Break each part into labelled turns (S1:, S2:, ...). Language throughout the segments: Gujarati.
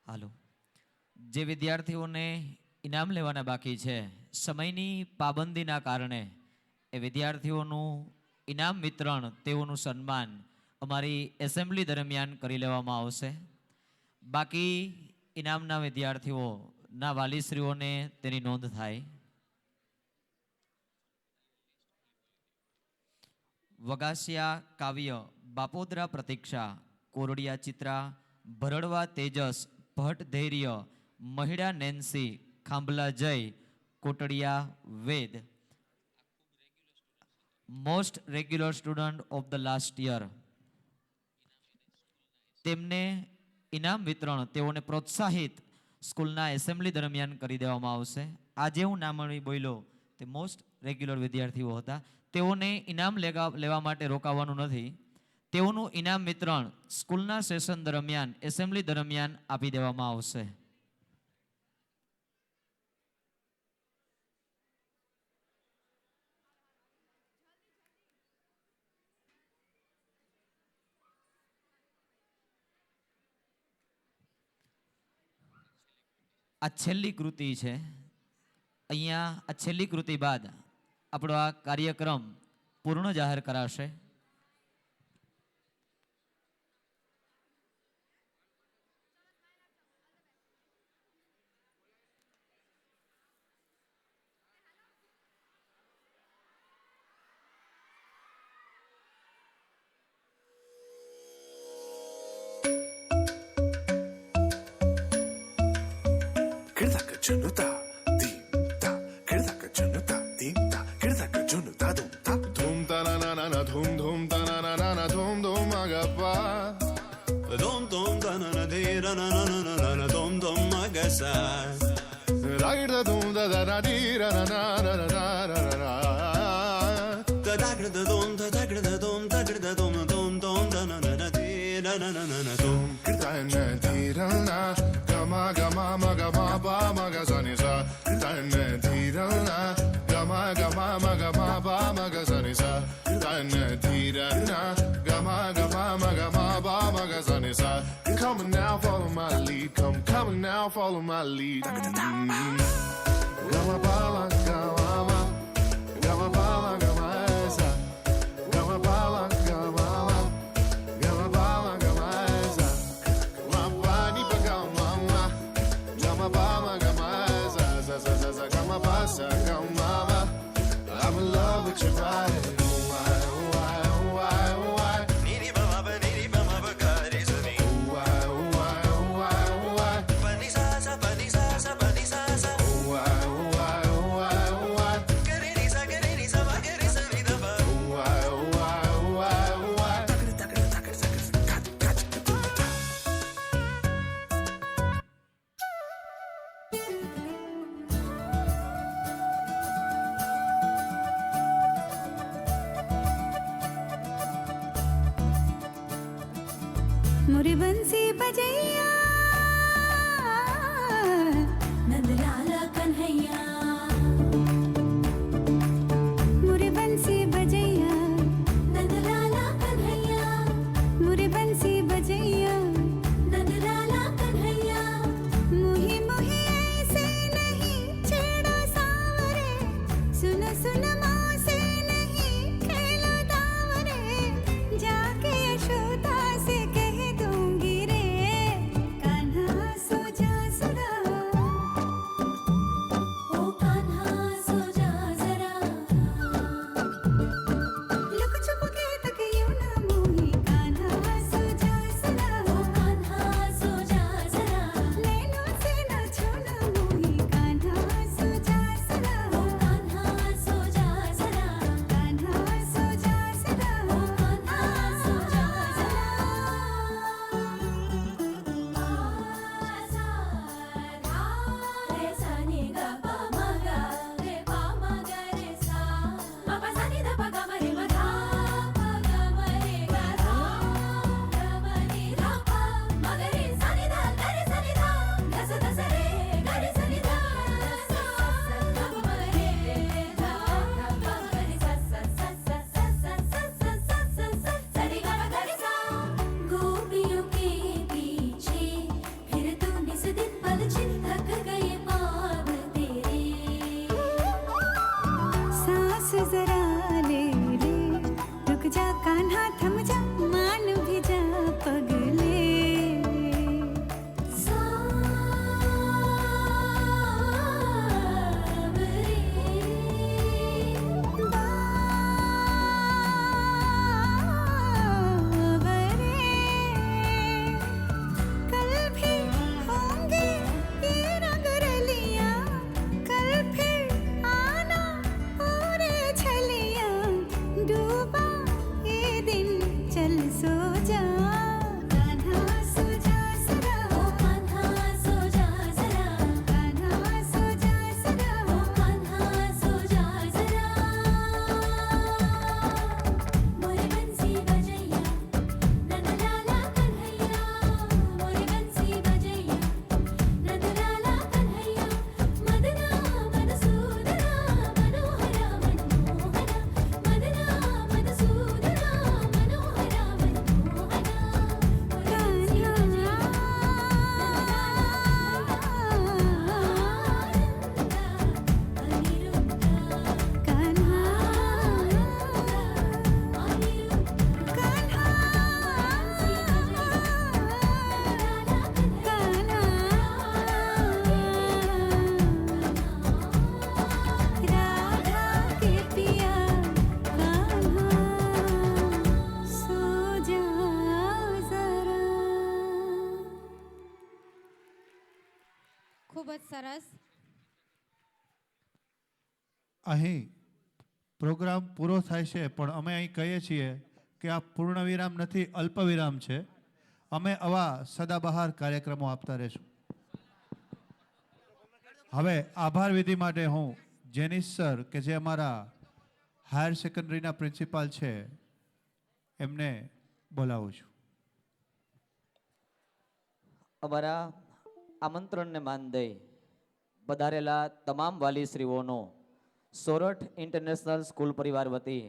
S1: હાલો. જે વિદ્યાર્થીઓને ઇનામ લેવાના બાકી છે, સમયની પાબંદીના કારણે એ વિદ્યાર્થીઓનું ઇનામ વિતરણ, તેઓનું સન્માન અમારી એસેમ્બલી દરમિયાન કરી લેવામાં આવશે. બાકી ઇનામના વિદ્યાર્થીઓના વાલીશ્રીઓને તેની નોંધ થાય. વગાસિયા કાવ્ય, બાપોદરા પ્રતીક્ષા, કોરડિયા ચિત્રા, ભરડવા તેજસ, ભટ્ટ ધૈર્ય, Mahida Nancy, Khambhala Jay, Kotadiya Ved. Most regular student of the last year. તેમને ઇનામ વિતરણ, તેઓને પ્રોત્સાહિત સ્કૂલના એસેમ્બલી દરમિયાન કરી દેવામાં આવશે. આજે હું નામ બોલ્યો તે મોસ્ટ રેગ્યુલર વિદ્યાર્થીઓ હતા. તેઓને ઇનામ લેવા માટે રોકાવાનું નથી. તેઓનું ઇનામ વિતરણ સ્કૂલના સેશન દરમિયાન, એસેમ્બલી દરમિયાન આપી દેવામાં આવશે. આ છેલ્લી કૃતિ છે. અહીંયા આ છેલ્લી કૃતિ બાદ આપણો આ કાર્યક્રમ પૂર્ણ જાહેર કરાશે.
S2: Junuta, dimta, kirdaka junuta, dimta, kirdaka junuta, dumta, dhum ta na na na na, dhum dhum ta na na na na, dhum dhum agapa, dhum dhum ta na na de ra na na na na na, dhum dhum agasa, ragir da dhum da da da di ra na na na na na na na, da dagir da dhum da dagir da dhum dagir da dhum dhum dhum da na na na di ra na na na na, dhum kirta na di ra na. Gama gama ma gama ba ma ga sa ni sa, tan dhira na. Gama gama ma gama ba ma ga sa ni sa, tan dhira na. Gama gama ma gama ba ma ga sa ni sa. Come on now, follow my lead. Come on now, follow my lead. Gama ba ma gama ma, gama ba ma gama sa, gama ba ma gama ma, gama ba ma gama sa. Ma ni ba gama. Gama ba ma gama za za za za za gama ba sa gama ma. I'm in love with your body. Oh why oh why oh why oh why. Niri ba ma ba ga re sa ni. Oh why oh why oh why oh why. Pa ni sa sa pa ni sa sa pa ni sa sa. Oh why oh why oh why oh why. Ga re ni sa ma ga re sa ni da ba. Oh why oh why oh why oh why. Takra takra kat kat kat.
S3: मुरी बंसी बजैया नंदलाला कन्हैया, मुरी बंसी बजैया नंदलाला कन्हैया, मुरी बंसी बजैया नंदलाला कन्हैया. मुही मुही ऐसे नहीं छेड़ो सावरे, सुन सुन माँ से नहीं खेलो दावरे, जाके यशोदा से कह दूंगी रे. डूबा ये दिन चल सो जा कान्हा सो जा सदा ओ कान्हा सो जा सदा कान्हा सो जा सदा ओ कान्हा सो जा सदा मोरे बंसी बजैया नंदलाला कन्हैया मोरे बंसी बजैया नंदलाला कन्हैया मदना मधुसूदना मनोहरा मनमोहना मदना मधुसूदना मनोहरा राधा के पिया कान्हा सो जा जरा
S4: ખૂબ જ સરસ.
S5: અહીં પ્રોગ્રામ પૂરો થાય છે પણ અમે અહીં કહીએ છીએ કે આ પૂર્ણ વિરામ નથી, અલ્પ વિરામ છે. અમે આવા સદાબહાર કાર્યક્રમો આપતા રહીશું. હવે આભાર વિધિ માટે હું જેનિસ સર કે જે અમારા હાયર સેકન્ડરીના પ્રિન્સિપાલ છે એમને બોલાવું છું.
S1: અમારા આમંત્રણને માન દઈ પધારેલા તમામ વાલીશ્રીઓનો સોરઠ ઇન્ટરનેશનલ સ્કૂલ પરિવાર વતી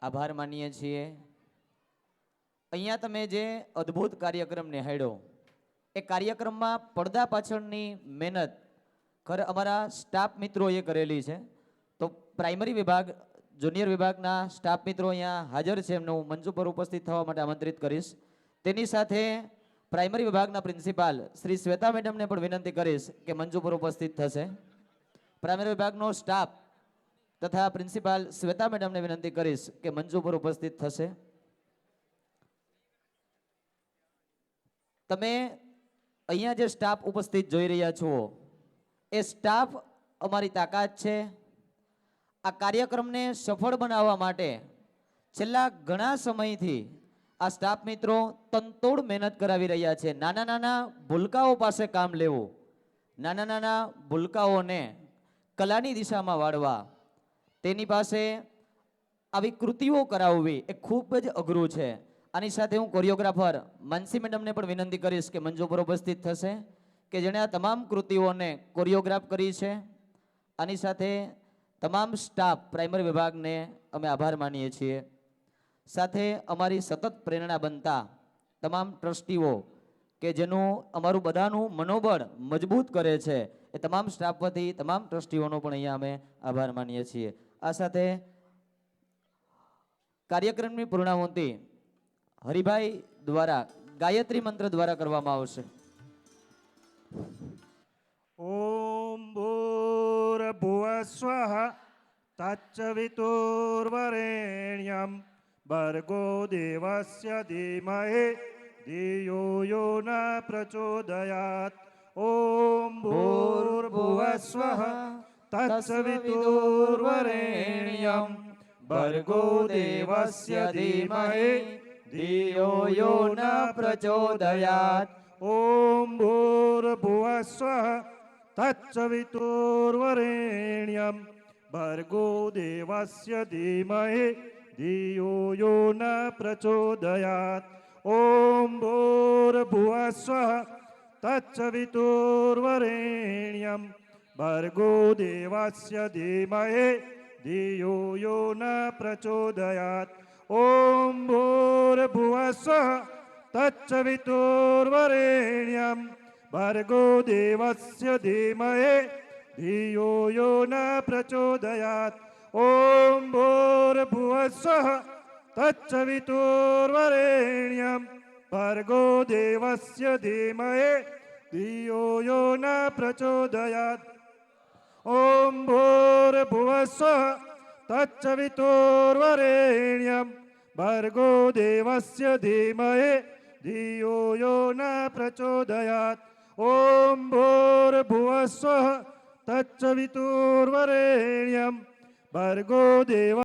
S1: આભાર માનીએ છીએ. અહીંયા તમે જે અદ્ભુત કાર્યક્રમ નિહાળ્યો એ કાર્યક્રમમાં પડદા પાછળની મહેનત ખરે અમારા સ્ટાફ મિત્રોએ કરેલી છે. તો પ્રાઇમરી વિભાગ જુનિયર વિભાગના સ્ટાફ મિત્રો અહીંયા હાજર છે, એમને હું મંચ ઉપર ઉપસ્થિત થવા માટે આમંત્રિત કરીશ. તેની સાથે પ્રાઇમરી વિભાગના પ્રિન્સિપાલ શ્રી શ્વેતા મેડમને પણ વિનંતી કરીશ કે મંચ ઉપર ઉપસ્થિત થશે. પ્રાઇમરી વિભાગનો સ્ટાફ તથા પ્રિન્સિપાલ શ્વેતા મેડમને વિનંતી કરીશ કે મંચ ઉપર ઉપસ્થિત થશે. તમે અહીંયા જે સ્ટાફ ઉપસ્થિત જોઈ રહ્યા છો એ સ્ટાફ અમારી તાકાત છે. આ કાર્યક્રમને સફળ બનાવવા માટે છેલ્લા ઘણા સમયથી આ સ્ટાફ મિત્રો તનતોડ મહેનત કરાવી રહ્યા છે. નાના નાના ભૂલકાઓ પાસે કામ લેવું, નાના નાના ભૂલકાઓને કલાની દિશામાં વાળવા, તેની પાસે આવી કૃતિઓ કરાવવી એ ખૂબ જ અઘરું છે. આની સાથે હું કોરિયોગ્રાફર માનસી મેડમને પણ વિનંતી કરીશ કે મંચ ઉપર ઉપસ્થિત થશે કે જેણે આ તમામ કૃતિઓને કોરિયોગ્રાફ કરી છે. આની સાથે તમામ સ્ટાફ પ્રાઇમરી વિભાગને અમે આભાર માનીએ છીએ. સાથે અમારી સતત પ્રેરણા બનતા તમામ ટ્રસ્ટીઓ કે જેનું અમારું બધાનું મનોબળ મજબૂત કરે છે એ તમામ સ્ટાફ વતી તમામ ટ્રસ્ટીઓનો પણ અહીંયા અમે આભાર માનીએ છીએ. આ સાથે કાર્યક્રમની પૂર્ણાહુતિ હરિભાઈ દ્વારા ગાયત્રી મંત્ર દ્વારા કરવામાં આવશે.
S6: ઓમ ભૂર્ભુવસ્વઃ તચ્ચવિતુર્વરેણ્યં ભર્ગો દેવસ્ય ધીમહિ ધિયો યો ન પ્રચોદયાત. ઓમ ભૂર્ભુવસ્વઃ તત્સવિતુર્વરેણ્યં ભર્ગો દેવસ્ય ધીમહિ ધિયો યો ન પ્રચોદયાત. ઓમ ભૂર્ભુવસ્વઃ તત્સવિતુર્વરેણ્યં ભર્ગો દેવસ્ય ધીમહિ ધિયો યો ન પ્રચોદયાત. ઓમ ભૂર્ભુવસ્વઃ તત્સવિતુર્વરેણ્યં ભર્ગો દેવસ્ય ધીમહિ ધિયો યો ન પ્રચોદયાત. ઓમ ભૂર્ભુવસ્વઃ તત્સવિતુર્વરેણ્યં ભર્ગો દેવસ્ય ધીમહિ ધિયો યો ન પ્રચોદયાત. ઓમ ભૂર્ભુવસ્વઃ તત્સવિતુર્વરેણ્યં ભર્ગો દેવસ્ય ધીમહિ ધિયો યો ન પ્રચોદયાત. ઓમ ભૂર્ભુવસ્વઃ તત્સવિતુર્વરેણ્યં ભર્ગો દેવસ્ય ધીમહિ ધિયો યો ન પ્રચોદયાત. ઓમ ભૂર્ભુવસ્વઃ તત્સવિતુર્વરેણ્યં ભર્ગો દેવ